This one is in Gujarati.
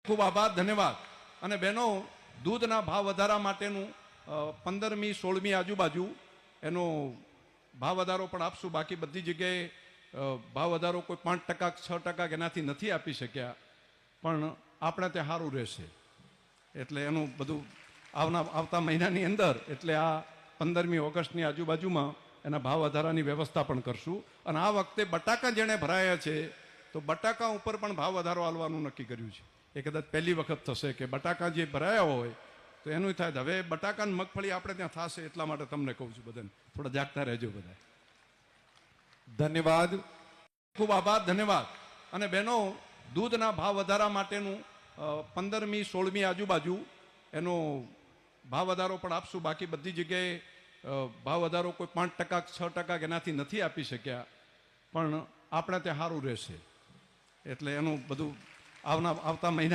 ખૂબ આભાર, ધન્યવાદ. અને બહેનો, દૂધના ભાવ વધારા માટેનું 15મી 16મી આજુબાજુ એનો ભાવ વધારો પણ આપશું. બાકી બધી જગ્યાએ ભાવ વધારો કોઈ 5% 6% એનાથી નથી આપી શક્યા, પણ આપણે ત્યાં સારું રહેશે. એટલે એનું બધું આવતા મહિનાની અંદર, એટલે આ 15મી ઓગસ્ટની આજુબાજુમાં એના ભાવ વધારાની વ્યવસ્થા પણ કરશું. અને આ વખતે બટાકા જેણે ભરાયા છે, તો બટાકા ઉપર પણ ભાવ વધારો આલવાનું નક્કી કર્યું છે. એ કદાચ પહેલી વખત થશે કે બટાકા જે ભરાયા હોય તો એનું થાય. હવે બટાકા મગફળી આપણે ત્યાં થશે, એટલા માટે તમને કહું છું, બધાને થોડા જાગતા રહેજો બધા. ધન્યવાદ. ખૂબ આભાર, ધન્યવાદ. અને બહેનો, દૂધના ભાવ વધારા માટેનું 15મી 16મી આજુબાજુ એનો ભાવ વધારો પણ આપશું. બાકી બધી જગ્યાએ ભાવ વધારો કોઈ 5% 6% એનાથી નથી આપી શક્યા, પણ આપણે ત્યાં સારું રહેશે. એટલે એનું બધું આવતા મહિના